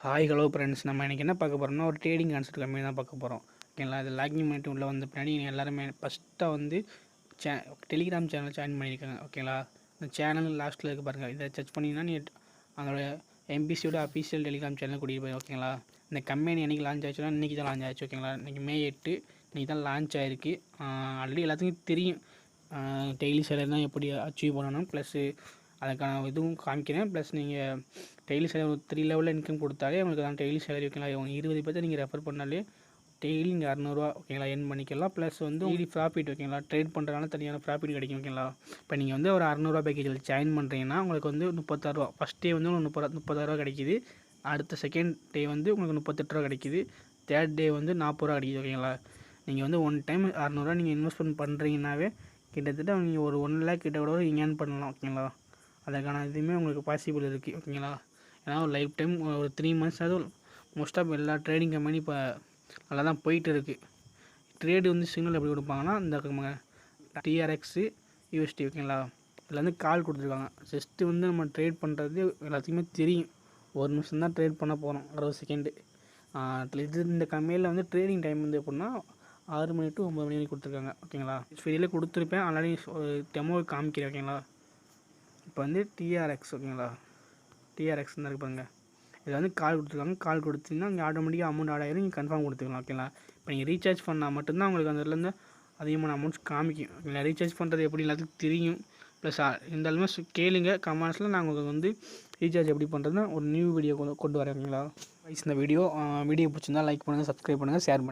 Hi hello friends, நம்ம இன்றைக்கி என்ன பார்க்க போகிறோம்னா ஒரு ட்ரேடிங் கான்செப்ட் கம்மி தான் பார்க்க போகிறோம். ஓகேங்களா? இது லாகின் பண்ணிட்டு உள்ள வந்த பின்னாடி எல்லாருமே ஃபஸ்ட்டாக வந்து டெலிகிராம் சேனல் ஜாயின் பண்ணியிருக்காங்க. ஓகேங்களா? இந்த சேனல் லாஸ்ட்டில் இருக்க பாருங்கள். இதை சர்ச் பண்ணிங்கன்னா நீ அதோட எம்பிசியோட அஃபீஷியல் டெலிகிராம் சேனல் கூட்டிகிட்டு போய். ஓகேங்களா? இந்த கம்பெனி என்றைக்கு லான்ச் ஆச்சுன்னா இன்றைக்கி தான் லான்ச் ஆச்சு. ஓகேங்களா? இன்றைக்கி May 8 இன்றைக்கி தான் லான்ச் ஆகிருக்கு. ஆல்ரெடி எல்லாத்துக்கும் தெரியும் டெய்லி சேலரினால் எப்படி அச்சீவ் பண்ணணும், ப்ளஸ்ஸு அதுக்கான இதுவும் காமிக்கிறேன். ப்ளஸ் நீங்கள் டெய்லி சேலரி ஒரு 3 லெவலில் இன்கம் கொடுத்தாலே உங்களுக்கு தான் டெய்லி சேலரி. ஓகேங்களா? 20 பேர்த்தை நீங்கள் ரெஃபர் பண்ணாலே டெய்லி நீங்கள் 600 ஓகேங்களா எர்ன் பண்ணிக்கலாம். ப்ளஸ் வந்து டெய்லி ப்ராஃபிட். ஓகேங்களா? ட்ரேட் பண்ணுறதுனால தனியான ப்ராஃபிட் கிடைக்கும். ஓகேங்களா? இப்போ நீங்கள் வந்து ஒரு 600 பேக்கேஜில் ஜாயின் பண்ணுறீங்கன்னா உங்களுக்கு வந்து 36 ஃபஸ்ட் டே வந்து உங்களுக்கு 30,000 கிடைக்கிது. அடுத்த செகண்ட் டே வந்து உங்களுக்கு 38 கிடைக்கிது. தேர்ட் டே வந்து 40 கிடைக்கிது. ஓகேங்களா? நீங்கள் வந்து ஒன் டைம் 600 நீங்கள் இன்வெஸ்ட்மெண்ட் பண்ணுறீங்கன்னாவே கிட்டத்தட்ட நீங்கள் ஒரு 1 lakh கிட்ட கூட நீங்கள் ஏர்ன் பண்ணலாம். ஓகேங்களா? அதுக்கான இதுவுமே உங்களுக்கு பாசிபிள் இருக்குது. ஓகேங்களா? ஏன்னா ஒரு லைஃப் டைம் ஒரு 3 months ஆகுது. மோஸ்ட் ஆஃப் எல்லா ட்ரேடிங் கம்பெனி இப்போ நல்லா தான் போயிட்டு இருக்குது. ட்ரேடு வந்து சிக்னல் எப்படி கொடுப்பாங்கன்னா இந்த டிஆர்எக்ஸு யூஎஸ்டி. ஓகேங்களா? இதில் வந்து கால் கொடுத்துருக்காங்க. ஜஸ்ட்டு வந்து நம்ம ட்ரேட் பண்ணுறது எல்லாத்துக்குமே தெரியும். 1 நிமிஷம் தான் ட்ரேட் பண்ண போகிறோம், 60 செகண்டு. இந்த கம்பெனியில் வந்து ட்ரேடிங் டைம் வந்து எப்படின்னா 6 மணி to 9 மணி வரைக்கும் கொடுத்துருக்காங்க. ஓகேங்களா? வெளியில் கொடுத்துருப்பேன், ஆல்ரெடி டெமோ காமிக்கிறேன். ஓகேங்களா? இப்போ வந்து டிஆர்எக்ஸ். ஓகேங்களா? டிஆர்எக்ஸ் தான் இருக்கு பாருங்கள். இதில் வந்து கால் கொடுத்துருக்காங்க. கால் கொடுத்தீங்கன்னா இங்கே ஆட்டோமேட்டிக்காக அமௌண்ட் ஆட் ஆகிடும். நீங்கள் கன்ஃபார்ம் கொடுத்துக்கலாம். ஓகேங்களா? இப்போ நீங்கள் ரீசார்ஜ் பண்ணால் மட்டும்தான் உங்களுக்கு அந்த இதுலேருந்து அதிகமான அமௌண்ட்ஸ் காமிக்கும். ஓகேங்களா? ரீசார்ஜ் பண்ணுறது எப்படி எல்லாத்துக்கும் தெரியும். ப்ளஸ் இருந்தாலுமே கேளுங்க கமெண்ட்ஸில். நான் உங்களுக்கு வந்து ரீசார்ஜ் எப்படி பண்ணுறதுன்னு ஒரு நியூ வீடியோ கொண்டு வரேன். ஓகேங்களா? இந்த வீடியோ பிடிச்சிருந்தால் லைக் பண்ணுங்கள், சப்ஸ்கிரைப் பண்ணுங்கள், ஷேர் பண்ணுங்கள்.